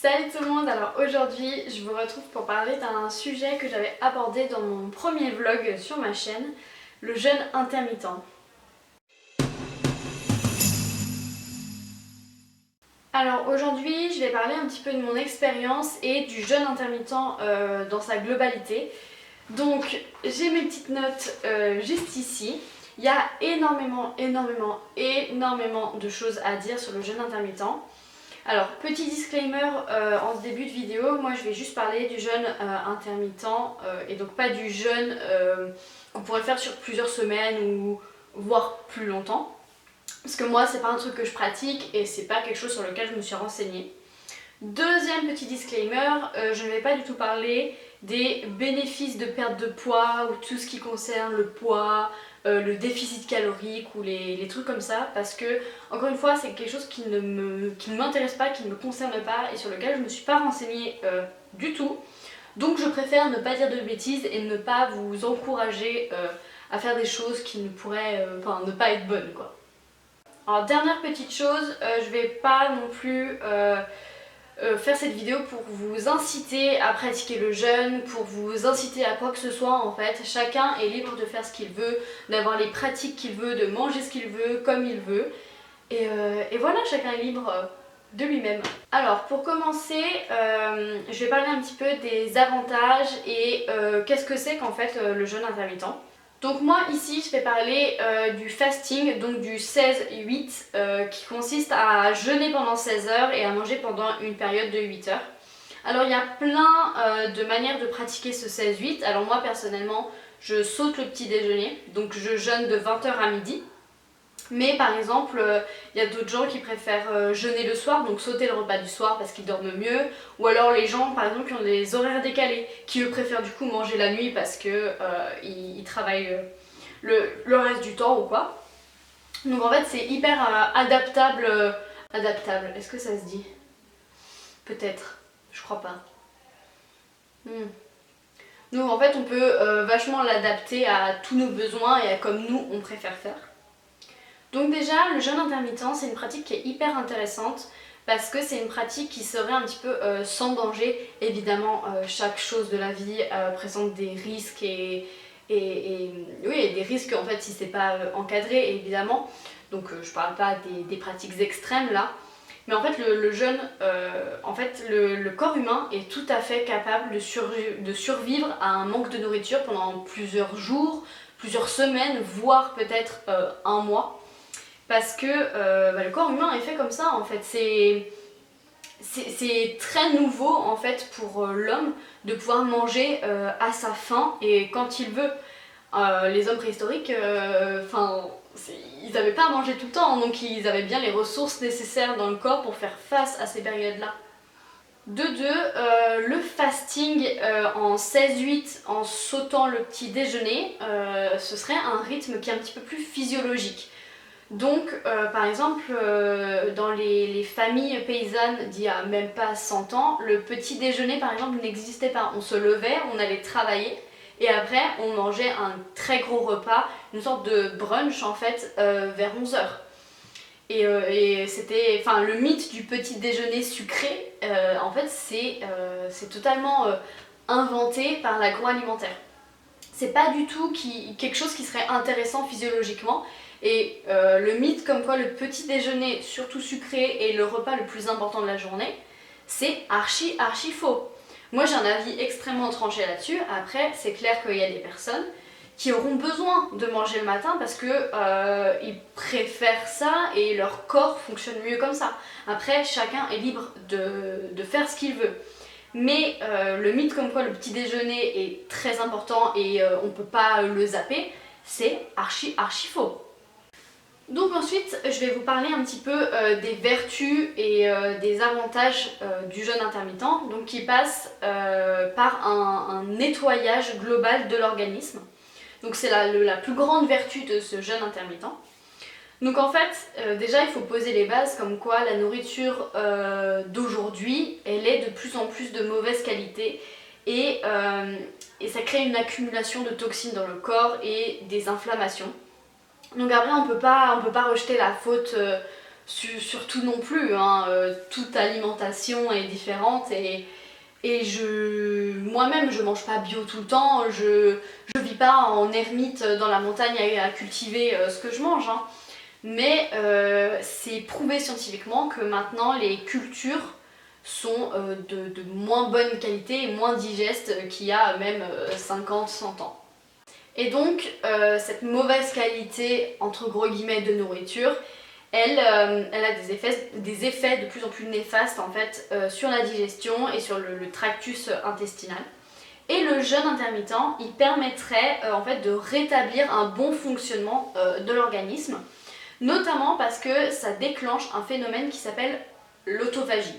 Salut tout le monde, alors aujourd'hui je vous retrouve pour parler d'un sujet que j'avais abordé dans mon premier vlog sur ma chaîne, le jeûne intermittent. Alors aujourd'hui je vais parler un petit peu de mon expérience et du jeûne intermittent dans sa globalité. Donc j'ai mes petites notes juste ici. Il y a énormément de choses à dire sur le jeûne intermittent. Alors, petit disclaimer en ce début de vidéo, moi je vais juste parler du jeûne intermittent et donc pas du jeûne qu'on pourrait faire sur plusieurs semaines ou voire plus longtemps. Parce que moi c'est pas un truc que je pratique et c'est pas quelque chose sur lequel je me suis renseignée. Deuxième petit disclaimer, je ne vais pas du tout parler des bénéfices de perte de poids ou tout ce qui concerne le poids, le déficit calorique ou les trucs comme ça, parce que encore une fois c'est quelque chose qui ne m'intéresse pas, qui ne me concerne pas et sur lequel je ne me suis pas renseignée du tout. Donc je préfère ne pas dire de bêtises et ne pas vous encourager à faire des choses qui ne pourraient ne pas être bonnes quoi. Alors dernière petite chose, je vais pas non plus faire cette vidéo pour vous inciter à pratiquer le jeûne, pour vous inciter à quoi que ce soit en fait. Chacun est libre de faire ce qu'il veut, d'avoir les pratiques qu'il veut, de manger ce qu'il veut, comme il veut. Et voilà, chacun est libre de lui-même. Alors pour commencer, je vais parler un petit peu des avantages et qu'est-ce que c'est qu'en fait le jeûne intermittent. Donc moi ici je vais parler du fasting, donc du 16-8 qui consiste à jeûner pendant 16 heures et à manger pendant une période de 8 heures. Alors il y a plein de manières de pratiquer ce 16-8. Alors moi personnellement je saute le petit déjeuner, donc je jeûne de 20 heures à midi. Mais par exemple, il y a d'autres gens qui préfèrent jeûner le soir, donc sauter le repas du soir parce qu'ils dorment mieux. Ou alors les gens par exemple qui ont des horaires décalés, qui eux préfèrent du coup manger la nuit parce que ils travaillent le reste du temps ou quoi. Donc en fait c'est hyper adaptable. Adaptable, est-ce que ça se dit? Peut-être, je crois pas. Donc en fait on peut vachement l'adapter à tous nos besoins et à comme nous on préfère faire. Donc déjà, le jeûne intermittent, c'est une pratique qui est hyper intéressante parce que c'est une pratique qui serait un petit peu sans danger. Évidemment, chaque chose de la vie présente des risques et oui, des risques en fait si c'est pas encadré évidemment. Donc je parle pas des pratiques extrêmes là. Mais en fait le jeûne, le corps humain est tout à fait capable de survivre à un manque de nourriture pendant plusieurs jours, plusieurs semaines, voire peut-être un mois. Parce que le corps humain est fait comme ça en fait. C'est très nouveau en fait pour l'homme de pouvoir manger à sa faim et quand il veut. Les hommes préhistoriques, ils n'avaient pas à manger tout le temps, donc ils avaient bien les ressources nécessaires dans le corps pour faire face à ces périodes-là. De deux, le fasting en 16-8 en sautant le petit déjeuner, ce serait un rythme qui est un petit peu plus physiologique. Donc par exemple dans les familles paysannes d'il y a même pas 100 ans, le petit déjeuner par exemple n'existait pas. On se levait, on allait travailler et après on mangeait un très gros repas, une sorte de brunch en fait vers 11 heures. Et c'était, enfin le mythe du petit déjeuner sucré en fait c'est totalement inventé par l'agroalimentaire. C'est pas du tout quelque chose qui serait intéressant physiologiquement. Et le mythe comme quoi le petit déjeuner, surtout sucré, est le repas le plus important de la journée, c'est archi faux. Moi j'ai un avis extrêmement tranché là-dessus. Après c'est clair qu'il y a des personnes qui auront besoin de manger le matin parce que ils préfèrent ça et leur corps fonctionne mieux comme ça. Après chacun est libre de faire ce qu'il veut. Mais le mythe comme quoi le petit déjeuner est très important et on peut pas le zapper, c'est archi faux. Donc ensuite, je vais vous parler un petit peu des vertus et des avantages du jeûne intermittent, donc qui passe par un nettoyage global de l'organisme. Donc c'est la plus grande vertu de ce jeûne intermittent. Donc en fait, déjà il faut poser les bases comme quoi la nourriture d'aujourd'hui, elle est de plus en plus de mauvaise qualité et ça crée une accumulation de toxines dans le corps et des inflammations. Donc après on peut pas rejeter la faute surtout non plus, hein, toute alimentation est différente et moi-même je mange pas bio tout le temps, je vis pas en ermite dans la montagne à cultiver ce que je mange, hein. Mais c'est prouvé scientifiquement que maintenant les cultures sont de moins bonne qualité et moins digestes qu'il y a même 50-100 ans. Et donc cette mauvaise qualité entre gros guillemets de nourriture, elle a des effets de plus en plus néfastes en fait sur la digestion et sur le tractus intestinal. Et le jeûne intermittent, il permettrait en fait de rétablir un bon fonctionnement de l'organisme, notamment parce que ça déclenche un phénomène qui s'appelle l'autophagie.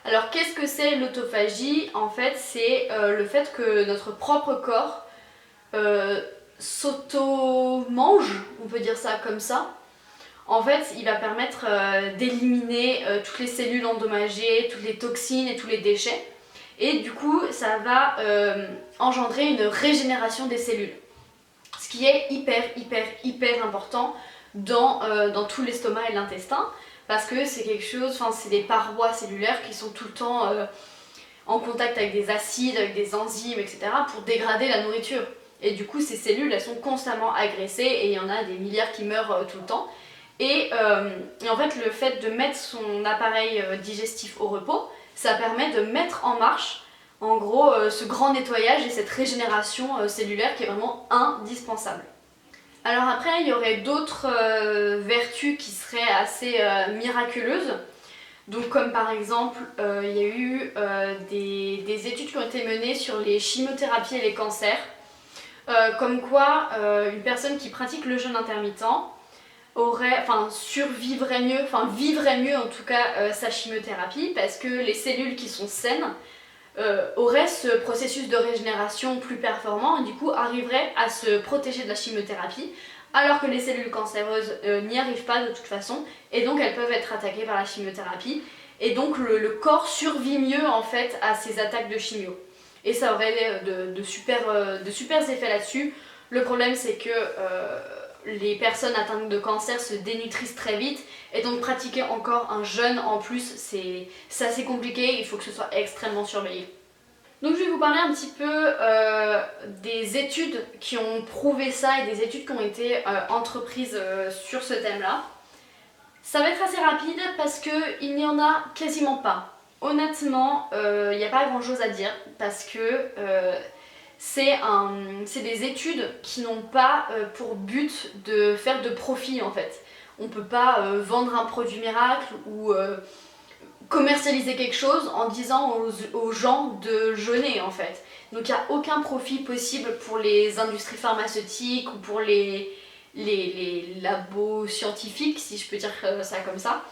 Alors qu'est-ce que c'est l'autophagie? En fait, c'est le fait que notre propre corps s'auto-mange, on peut dire ça comme ça. En fait, il va permettre d'éliminer toutes les cellules endommagées, toutes les toxines et tous les déchets. Et du coup, ça va engendrer une régénération des cellules. Ce qui est hyper important dans tout l'estomac et l'intestin. Parce que c'est quelque chose, enfin c'est des parois cellulaires qui sont tout le temps en contact avec des acides, avec des enzymes, etc. pour dégrader la nourriture. Et du coup, ces cellules, elles sont constamment agressées et il y en a des milliards qui meurent tout le temps. Et en fait, le fait de mettre son appareil digestif au repos, ça permet de mettre en marche, en gros, ce grand nettoyage et cette régénération cellulaire qui est vraiment indispensable. Alors après, il y aurait d'autres vertus qui seraient assez miraculeuses. Donc comme par exemple, il y a eu des études qui ont été menées sur les chimiothérapies et les cancers. Comme quoi, une personne qui pratique le jeûne intermittent vivrait mieux en tout cas sa chimiothérapie parce que les cellules qui sont saines auraient ce processus de régénération plus performant et du coup arriveraient à se protéger de la chimiothérapie alors que les cellules cancéreuses n'y arrivent pas de toute façon et donc elles peuvent être attaquées par la chimiothérapie et donc le corps survit mieux en fait à ces attaques de chimio et ça aurait de super effets là-dessus. Le problème c'est que les personnes atteintes de cancer se dénutrissent très vite et donc pratiquer encore un jeûne en plus c'est assez compliqué, il faut que ce soit extrêmement surveillé. Donc je vais vous parler un petit peu des études qui ont prouvé ça et des études qui ont été entreprises sur ce thème-là. Ça va être assez rapide parce qu'il n'y en a quasiment pas. Honnêtement, il n'y a pas grand-chose à dire parce que c'est des études qui n'ont pas pour but de faire de profit en fait. On ne peut pas vendre un produit miracle ou commercialiser quelque chose en disant aux gens de jeûner en fait. Donc il n'y a aucun profit possible pour les industries pharmaceutiques ou pour les labos scientifiques, si je peux dire ça comme ça.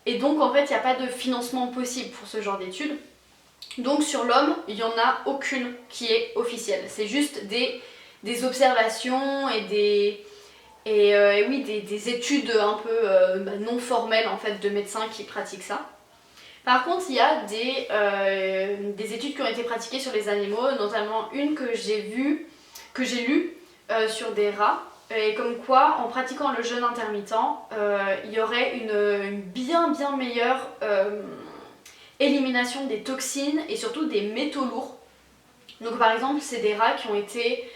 Et donc en fait il n'y a pas de financement possible pour ce genre d'études. Donc sur l'homme, il n'y en a aucune qui est officielle. C'est juste des observations et des études un peu non formelles en fait de médecins qui pratiquent ça. Par contre, il y a des études qui ont été pratiquées sur les animaux, notamment une que j'ai lue sur des rats, et comme quoi, en pratiquant le jeûne intermittent, il y aurait une bien meilleure élimination des toxines et surtout des métaux lourds. Donc par exemple, c'est des rats qui ont été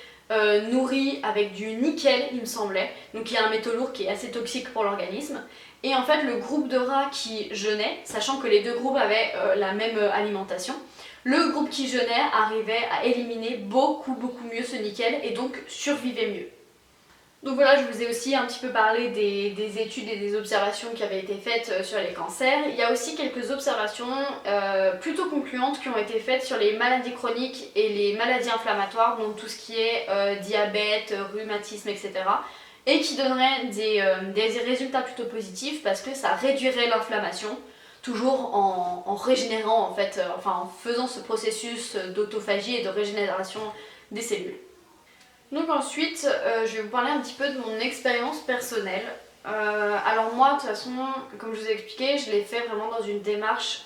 nourris avec du nickel, il me semblait, donc il y a un métaux lourd qui est assez toxique pour l'organisme. Et en fait, le groupe de rats qui jeûnait, sachant que les deux groupes avaient la même alimentation, le groupe qui jeûnait arrivait à éliminer beaucoup mieux ce nickel et donc survivait mieux. Donc voilà, je vous ai aussi un petit peu parlé des études et des observations qui avaient été faites sur les cancers. Il y a aussi quelques observations plutôt concluantes qui ont été faites sur les maladies chroniques et les maladies inflammatoires, donc tout ce qui est diabète, rhumatisme, etc. Et qui donneraient des résultats plutôt positifs parce que ça réduirait l'inflammation, toujours en régénérant en fait, en faisant ce processus d'autophagie et de régénération des cellules. Donc ensuite, je vais vous parler un petit peu de mon expérience personnelle. Alors moi, de toute façon, comme je vous ai expliqué, je l'ai fait vraiment dans une démarche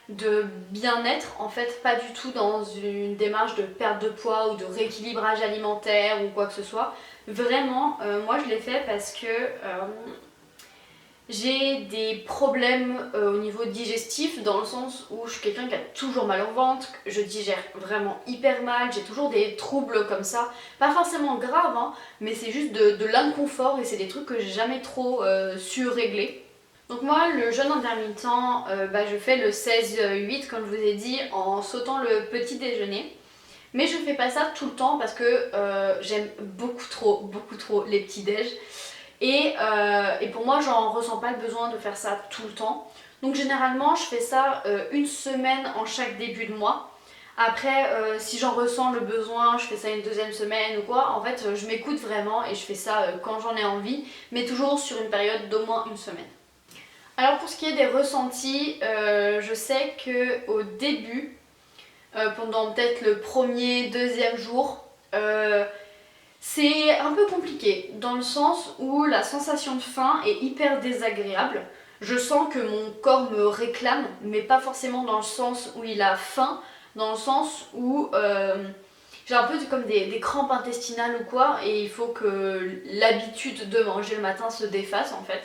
de bien-être, en fait, pas du tout dans une démarche de perte de poids ou de rééquilibrage alimentaire ou quoi que ce soit. Vraiment, moi je l'ai fait parce que J'ai des problèmes au niveau digestif dans le sens où je suis quelqu'un qui a toujours mal au ventre, je digère vraiment hyper mal, j'ai toujours des troubles comme ça, pas forcément graves, hein, mais c'est juste de l'inconfort et c'est des trucs que j'ai jamais trop su régler. Donc moi, le jeûne intermittent, je fais le 16-8 comme je vous ai dit en sautant le petit déjeuner. Mais je fais pas ça tout le temps parce que j'aime beaucoup trop les petits déj. Et pour moi, j'en ressens pas le besoin de faire ça tout le temps. Donc généralement, je fais ça une semaine en chaque début de mois. Après, si j'en ressens le besoin, je fais ça une deuxième semaine ou quoi. En fait, je m'écoute vraiment et je fais ça quand j'en ai envie, mais toujours sur une période d'au moins une semaine. Alors pour ce qui est des ressentis, je sais que au début, pendant peut-être le premier, deuxième jour, c'est un peu compliqué dans le sens où la sensation de faim est hyper désagréable. Je sens que mon corps me réclame, mais pas forcément dans le sens où il a faim, dans le sens où j'ai un peu comme des crampes intestinales ou quoi, et il faut que l'habitude de manger le matin se défasse en fait.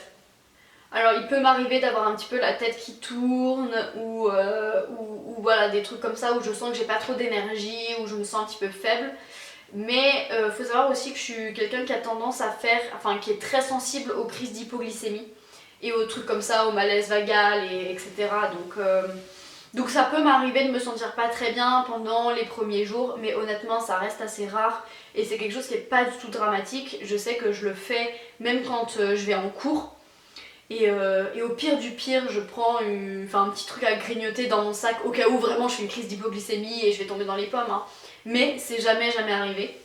Alors il peut m'arriver d'avoir un petit peu la tête qui tourne ou voilà des trucs comme ça où je sens que j'ai pas trop d'énergie, où je me sens un petit peu faible. Mais faut savoir aussi que je suis quelqu'un qui a tendance à qui est très sensible aux crises d'hypoglycémie et aux trucs comme ça, au malaise vagal etc. Donc ça peut m'arriver de me sentir pas très bien pendant les premiers jours, mais honnêtement ça reste assez rare et c'est quelque chose qui est pas du tout dramatique. Je sais que je le fais même quand je vais en cours. Et au pire du pire, je prends un petit truc à grignoter dans mon sac au cas où vraiment je fais une crise d'hypoglycémie et je vais tomber dans les pommes, hein. Mais c'est jamais arrivé.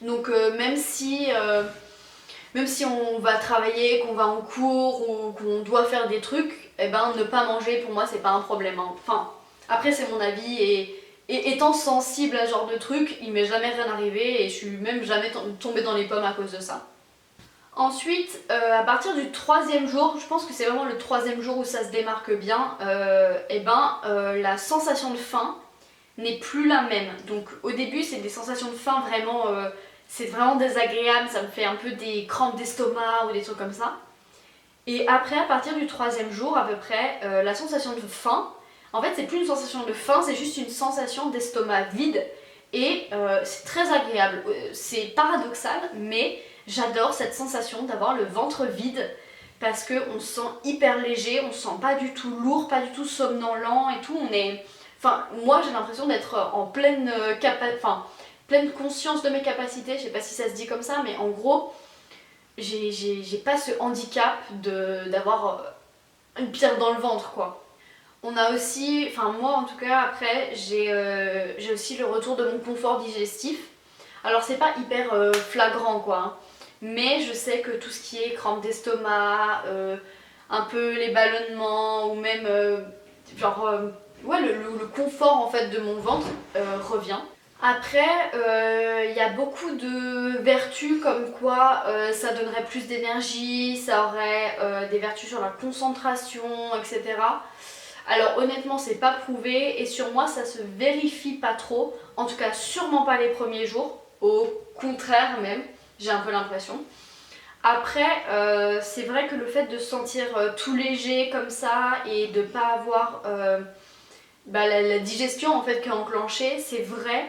Donc même si on va travailler, qu'on va en cours ou qu'on doit faire des trucs, eh ben ne pas manger pour moi c'est pas un problème, hein. Enfin, après c'est mon avis et étant sensible à ce genre de truc, il m'est jamais rien arrivé et je suis même jamais tombée dans les pommes à cause de ça. Ensuite, à partir du troisième jour, je pense que c'est vraiment le troisième jour où ça se démarque bien, la sensation de faim n'est plus la même. Donc au début, c'est des sensations de faim vraiment, c'est vraiment désagréable, ça me fait un peu des crampes d'estomac ou des trucs comme ça. Et après, à partir du troisième jour à peu près, la sensation de faim, en fait, c'est plus une sensation de faim, c'est juste une sensation d'estomac vide et c'est très agréable. C'est paradoxal, mais j'adore cette sensation d'avoir le ventre vide parce qu'on se sent hyper léger, on se sent pas du tout lourd, pas du tout somnolent et tout. Moi j'ai l'impression d'être en pleine conscience de mes capacités, je sais pas si ça se dit comme ça, mais en gros, j'ai pas ce handicap d'avoir une pierre dans le ventre quoi. On a aussi, enfin moi en tout cas après, j'ai aussi le retour de mon confort digestif. Alors c'est pas hyper flagrant quoi, hein. Mais je sais que tout ce qui est crampes d'estomac, un peu les ballonnements ou même le confort en fait de mon ventre revient. Après, il y a beaucoup de vertus comme quoi ça donnerait plus d'énergie, ça aurait des vertus sur la concentration, etc. Alors honnêtement c'est pas prouvé et sur moi ça se vérifie pas trop, en tout cas sûrement pas les premiers jours, au contraire même, j'ai un peu l'impression. Après c'est vrai que le fait de se sentir tout léger comme ça et de pas avoir la digestion en fait qui est enclenchée, c'est vrai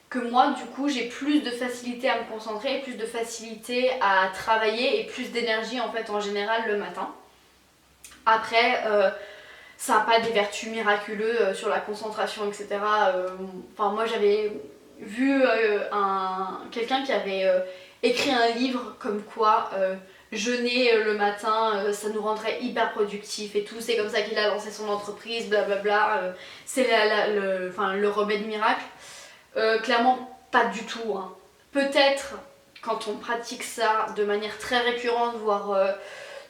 que moi du coup j'ai plus de facilité à me concentrer, plus de facilité à travailler et plus d'énergie en fait en général le matin. Après ça n'a pas des vertus miraculeuses sur la concentration, etc. Moi j'avais vu quelqu'un qui avait écrit un livre comme quoi jeûner le matin ça nous rendrait hyper productifs et tout. C'est comme ça qu'il a lancé son entreprise, blablabla. C'est le remède miracle. Clairement pas du tout, hein. Peut-être quand on pratique ça de manière très récurrente, voire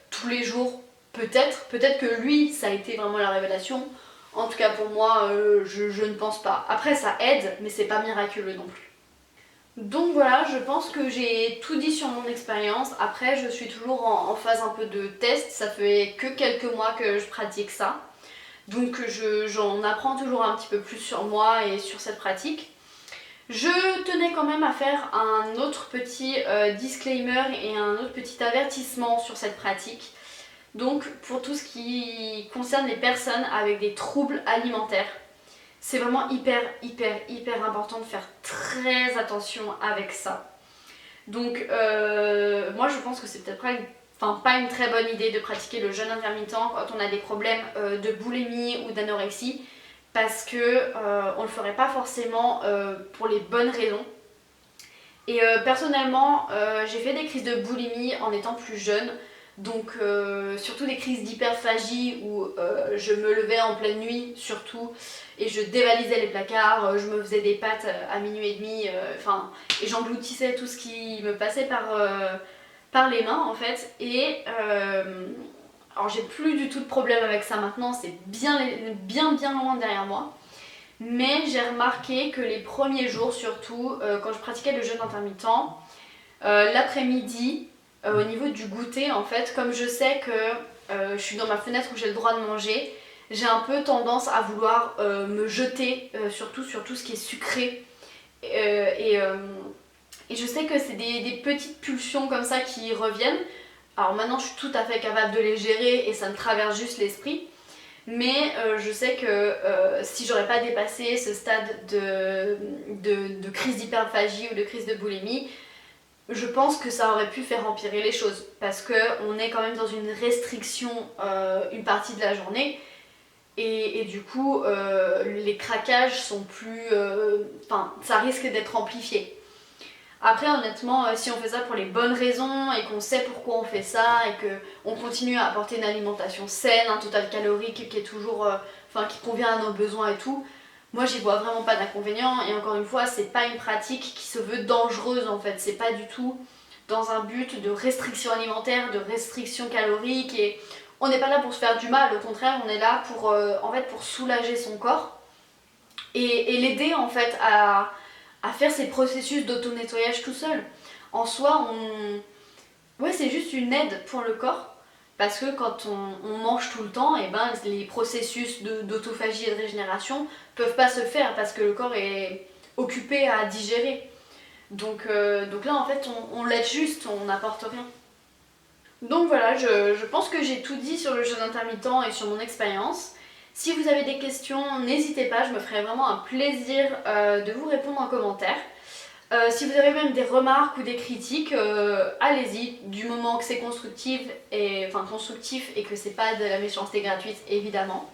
tous les jours, peut-être que lui ça a été vraiment la révélation. En tout cas pour moi je ne pense pas. Après ça aide mais c'est pas miraculeux non plus. Donc voilà, je pense que j'ai tout dit sur mon expérience. Après je suis toujours en phase un peu de test, ça fait que quelques mois que je pratique ça. Donc j'en apprends toujours un petit peu plus sur moi et sur cette pratique. Je tenais quand même à faire un autre petit disclaimer et un autre petit avertissement sur cette pratique. Donc pour tout ce qui concerne les personnes avec des troubles alimentaires, c'est vraiment hyper important de faire très attention avec ça. Donc moi je pense que c'est peut-être pas une très bonne idée de pratiquer le jeûne intermittent quand on a des problèmes de boulimie ou d'anorexie, parce que on le ferait pas forcément pour les bonnes raisons. Et personnellement, j'ai fait des crises de boulimie en étant plus jeune, donc surtout des crises d'hyperphagie où je me levais en pleine nuit surtout et je dévalisais les placards, je me faisais des pâtes à minuit et demi, et j'engloutissais tout ce qui me passait par les mains en fait. Et alors j'ai plus du tout de problème avec ça maintenant, c'est bien loin derrière moi. Mais j'ai remarqué que les premiers jours, surtout quand je pratiquais le jeûne intermittent, l'après-midi, au niveau du goûter, en fait, comme je sais que je suis dans ma fenêtre où j'ai le droit de manger, j'ai un peu tendance à vouloir me jeter surtout sur tout ce qui est sucré. Et je sais que c'est des petites pulsions comme ça qui reviennent. Alors maintenant, je suis tout à fait capable de les gérer et ça me traverse juste l'esprit. Mais je sais que si j'aurais pas dépassé ce stade de crise d'hyperphagie ou de crise de boulimie, je pense que ça aurait pu faire empirer les choses. Parce qu'on est quand même dans une restriction une partie de la journée. Et du coup, les craquages sont plus... ça risque d'être amplifié. Après honnêtement, si on fait ça pour les bonnes raisons et qu'on sait pourquoi on fait ça et qu'on continue à apporter une alimentation saine, un total calorique qui est toujours, qui convient à nos besoins et tout, moi j'y vois vraiment pas d'inconvénient. Et encore une fois, c'est pas une pratique qui se veut dangereuse en fait, c'est pas du tout dans un but de restriction alimentaire, de restriction calorique, et on n'est pas là pour se faire du mal, au contraire on est là pour soulager son corps et l'aider en fait à faire ces processus d'auto-nettoyage tout seul. En soi, c'est juste une aide pour le corps, parce que quand on mange tout le temps, et ben, les processus d'autophagie et de régénération peuvent pas se faire parce que le corps est occupé à digérer. Donc là, en fait, on l'aide juste, on n'apporte rien. Donc voilà, je pense que j'ai tout dit sur le jeûne intermittent et sur mon expérience. Si vous avez des questions, n'hésitez pas, je me ferai vraiment un plaisir de vous répondre en commentaire. Si vous avez même des remarques ou des critiques, allez-y, du moment que c'est constructif et que c'est pas de la méchanceté gratuite, évidemment.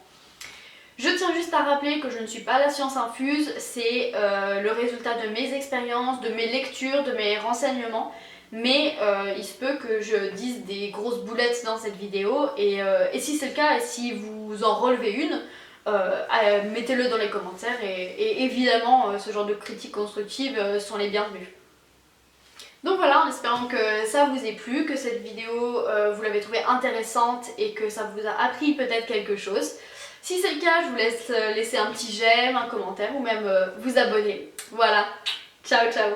Je tiens juste à rappeler que je ne suis pas la science infuse, c'est le résultat de mes expériences, de mes lectures, de mes renseignements. Mais il se peut que je dise des grosses boulettes dans cette vidéo, et si c'est le cas, et si vous en relevez une, mettez-le dans les commentaires, et évidemment ce genre de critiques constructives sont les bienvenues. Donc voilà, en espérant que ça vous ait plu, que cette vidéo vous l'avez trouvée intéressante et que ça vous a appris peut-être quelque chose. Si c'est le cas, je vous laisse laisser un petit j'aime, un commentaire ou même vous abonner. Voilà, ciao ciao.